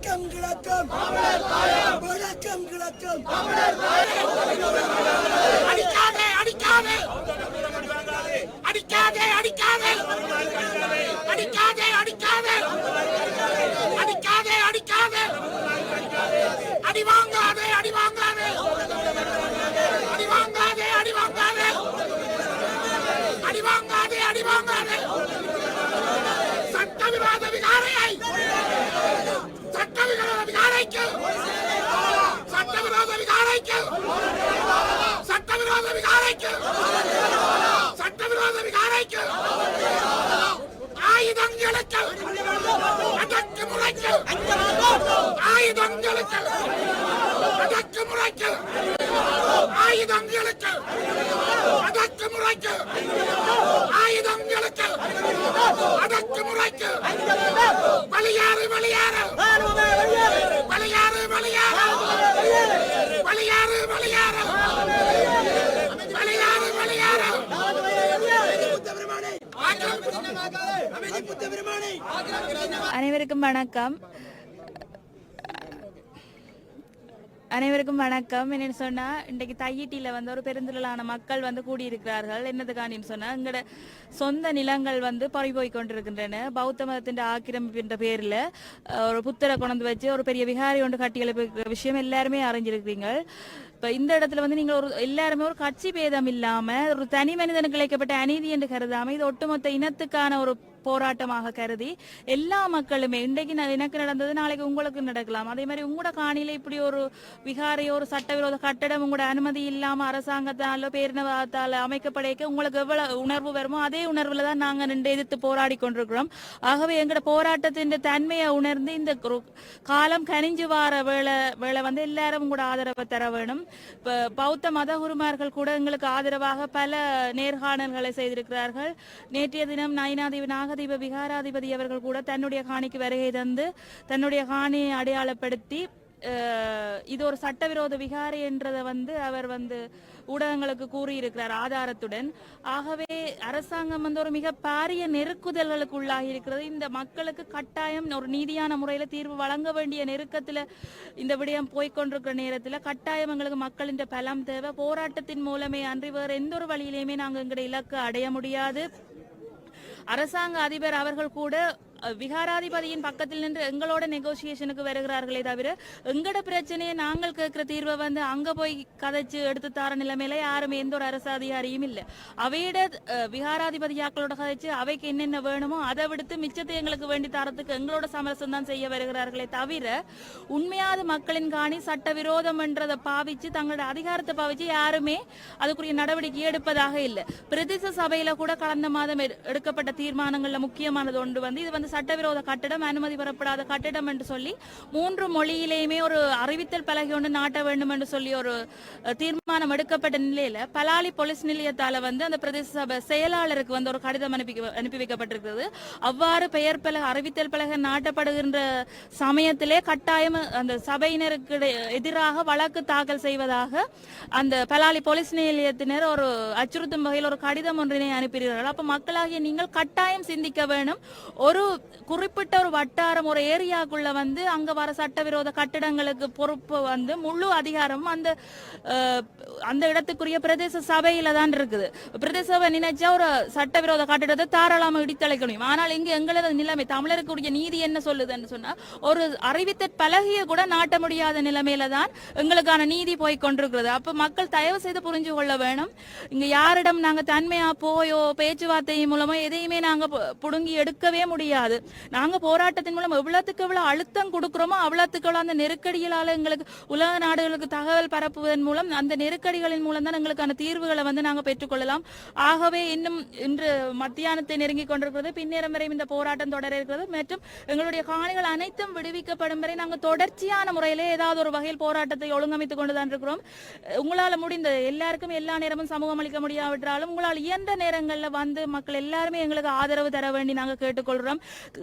வணக்கம் கிழக்கம் வணக்கம் கிழக்கம் அடிக்காதே அடிக்காதே அடிக்காதே அடிக்காதே அடிக்காதே அடிக்காதே அடிக்காதே அடிக்காதே அடி வாங்காதே அடி வாங்காதே அடி வாங்காதே அடி வாங்காதே அடி வாங்காதே அடி வாங்காதே சட்டவிரோத விகாரையை சட்டவிரோத விகாரைக்கு சட்டவிரோத விகாரைக்கு சட்டவிரோத விகாரைக்கு சட்டவிரோத விகாரைக்கு ஆயுதங்களுக்கு அடக்குமுறைக்கு ஆயுதங்களுக்கு அடக்குமுறைக்கு ஆயுதங்களுக்கு அடக்குமுறைக்கு ஆயுதங்களுக்கு அடக்குமுறைக்கு வெளியேறு வெளியேறு வெளியேறு வெளியேறு வெளியேறு வெளியேறு வெளியேறு வெளியேறு அனைவருக்கும் வணக்கம். அனைவருக்கும் வணக்கம். என்னன்னு சொன்னா, இன்றைக்கு தையிட்டியில வந்து ஒரு பெருந்திரளான மக்கள் வந்து கூடியிருக்கிறார்கள். என்னதுக்கான்னு சொன்னா, எங்களோட சொந்த நிலங்கள் வந்து பறிபோய் கொண்டிருக்கின்றன. பௌத்த மதத்தின் ஆக்கிரமிப்பு என்ற பேர்ல ஒரு புத்தரை கொண்டு வச்சு ஒரு பெரிய விகாரி ஒன்று கட்டி எழுப்பிற விஷயம் எல்லாருமே அறிஞ்சிருக்கிறீங்க. இப்ப இந்த இடத்துல வந்து நீங்க எல்லாருமே ஒரு கட்சி பேதம் இல்லாம ஒரு தனி மனிதனுக்கு இழைக்கப்பட்ட அநீதி என்று கருதாம இது ஒட்டுமொத்த இனத்துக்கான ஒரு போராட்டமாக கருதி எல்லா மக்களுமே இன்றைக்கு எனக்கு நடந்தது நாளைக்கு உங்களுக்கு நடக்கலாம். அதே மாதிரி உங்களோட காணியில இப்படி ஒரு விகாரையோ ஒரு சட்டவிரோத கட்டடம் உங்களோட அனுமதி இல்லாம அரசாங்கத்தாலோ பேரினவாதத்தால அமைக்கப்படைக்க உங்களுக்கு எவ்வளவு உணர்வு வருமோ அதே உணர்வுல தான் நாங்க நின்று எதிர்த்து போராடி கொண்டிருக்கிறோம். ஆகவே எங்களோட போராட்டத்தின் தன்மையை உணர்ந்து இந்த காலம் கனிஞ்சு வார வேளை வந்து எல்லாரும் உங்களோட ஆதரவை தர வேணும். இப்ப பௌத்த மத குருமார்கள் கூட எங்களுக்கு ஆதரவாக பல நேர்காணல்களை செய்திருக்கிறார்கள். நேற்றைய தினம் நாகதீப விகாராதிபதி அவர்கள் கூட தன்னுடைய காணிக்கு வருகை தந்து தன்னுடைய காணியை அடையாளப்படுத்தி இது ஒரு சட்டவிரோத விகாரை என்றதை வந்து அவர் வந்து ஊடகங்களுக்கு கூறியிருக்கிறார் ஆதாரத்துடன். ஆகவே அரசாங்கம் வந்து ஒரு மிக பாரிய நெருக்குதல்களுக்கு உள்ளாகி இருக்கிறது. இந்த மக்களுக்கு கட்டாயம் ஒரு நீதியான முறையில தீர்வு வழங்க வேண்டிய நெருக்கத்துல இந்த விடயம் போய்கொண்டிருக்கிற நேரத்துல கட்டாயம் எங்களுக்கு மக்களின் பலம் தேவை. போராட்டத்தின் மூலமே அன்றி வேறு எந்த ஒரு வழியிலையுமே நாங்கள் எங்களுடைய இலக்கு அடைய முடியாது. அரசாங்க அதிபர் அவர்கள் கூட விகாராதிபதியின் பக்கத்தில் நின்று எங்களோட நெகோசியேஷனுக்கு வருகிறார்களே தவிர எங்கட பிரச்சனையை நாங்கள் கேட்கிற தீர்வை வந்து அங்க போய் கதைச்சு எடுத்து தார நிலைமையில யாருமே எந்த ஒரு அரசு அதிகாரியும் இல்லை. அவையிட விகாராதிபதியாக்களோட கதைச்சு அவைக்கு என்னென்ன வேணுமோ அதை விடுத்து மிச்சத்தை எங்களுக்கு வேண்டி தரத்துக்கு எங்களோட சமரசம் தான் செய்ய வருகிறார்களே தவிர உண்மையாத மக்களின் காணி சட்டவிரோதம் என்றதை பாவிச்சு தங்களோட அதிகாரத்தை பாவிச்சு யாருமே அதுக்குரிய நடவடிக்கை எடுப்பதாக இல்லை. பிரதேச சபையில கூட கடந்த மாதம் எடுக்கப்பட்ட தீர்மானங்கள்ல முக்கியமானது ஒன்று வந்து இது வந்து சட்டவிரோத கட்டடம் அனுமதி பெறப்படாத கட்டடம் என்று சொல்லி 3 மொழியிலேயுமே ஒரு அறிவித்தல் பலகை ஒன்று நாட்ட வேண்டும் என்று சொல்லி ஒரு தீர்மானம் எடுக்கப்பட்ட நிலையில பலாலி போலீஸ் நிலையத்தால வந்து அந்த பிரதேச சபை செயலாளருக்கு வந்து ஒரு கடிதம் அனுப்பி வைக்கப்பட்டிருக்கிறது. அவ்வாறு பெயர் பலகை அறிவித்தல் பலகை நாட்டப்படுகின்ற சமயத்திலே கட்டாயம் அந்த சபையினருக்கு எதிராக வழக்கு தாக்கல் செய்வதாக அந்த பலாலி போலீஸ் நிலையத்தினர் ஒரு அச்சுறுத்தும் வகையில் ஒரு கடிதம் ஒன்றினை அனுப்பினார்கள். அப்ப மக்களாகிய நீங்கள் கட்டாயம் சிந்திக்க வேணும். ஒரு குறிப்பிட்ட ஒரு வட்டாரம் ஒரு ஏரியாக்குள்ள வந்து அங்க வர சட்டவிரோத கட்டிடங்களுக்கு பொறுப்பு வந்து முழு அதிகாரம் அந்த இடத்துக்குரிய பிரதேச சபையில தான் இருக்குது. பிரதேச சபை நினைச்சா ஒரு சட்டவிரோத கட்டிடத்தை தாராளமா இடித்தழைக்க முடியும். ஆனால் இங்க எங்களது நிலைமை தமிழருக்குரிய நீதி என்ன சொல்லுதுன்னு சொன்னா ஒரு அறிவித்த பலகைய கூட நாட்ட முடியாத நிலைமையில தான் எங்களுக்கான நீதி போய் கொண்டிருக்கிறது. அப்ப மக்கள் தயவு செய்து புரிஞ்சு கொள்ள வேணும். இங்க யாரிடம் நாங்க தன்மையா போயோ பேச்சுவார்த்தை மூலமோ எதையுமே நாங்க புடுங்கி எடுக்கவே முடியாது. நாங்க போராட்டத்தின் மூலம் எவ்வளவுக்கு எவ்வளவு அழுத்தம் கொடுக்கிறோமோ அவ்வளவுக்கு எவ்வளவு அந்த நெருக்கடிகளால எங்களுக்கு உலக நாடுகளுக்கு தகவல் பரப்புவதன் மூலம் அந்த நெருக்கடிகளின் மூலம் தான் எங்களுக்கான தீர்வுகளை வந்து நாங்க பெற்றுக்கொள்ளலாம். ஆகவே இன்னும் இன்று மத்தியானத்தை நெருங்கி கொண்டிருக்கிறது. பின்னேறம் வரை இந்த போராட்டம் தொடர இருக்கிறது மற்றும் எங்களுடைய காணிகள் அனைத்தும் விடுவிக்கப்படும் வரை நாங்கள் தொடர்ச்சியான முறையிலே ஏதாவது ஒரு வகையில் போராட்டத்தை ஒழுங்கமைத்துக் கொண்டுதான் இருக்கிறோம். உங்களால முடிந்த எல்லாருக்கும் எல்லா நேரமும் சமூகம் அளிக்க முடியாவிட்டாலும் உங்களால் இயன்ற நேரங்கள்ல வந்து மக்கள் எல்லாருமே எங்களுக்கு ஆதரவு தர வேண்டி நாங்க கேட்டுக்கொள்றோம்.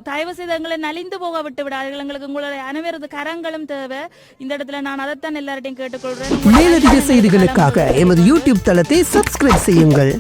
தயவு செய்து எங்களை நலிந்து போக விட்டு விடாதீர்கள். எங்களுக்கு உங்களுடைய அனைவரது கரங்களும் தேவை. இந்த இடத்துல நான் அதைத்தான் எல்லார்ட்டையும் கேட்டுக்கொள்றேன். மேலதிக செய்திகளுக்காக எமது யூடியூப் தளத்தை சப்ஸ்கிரைப் செய்யுங்கள்.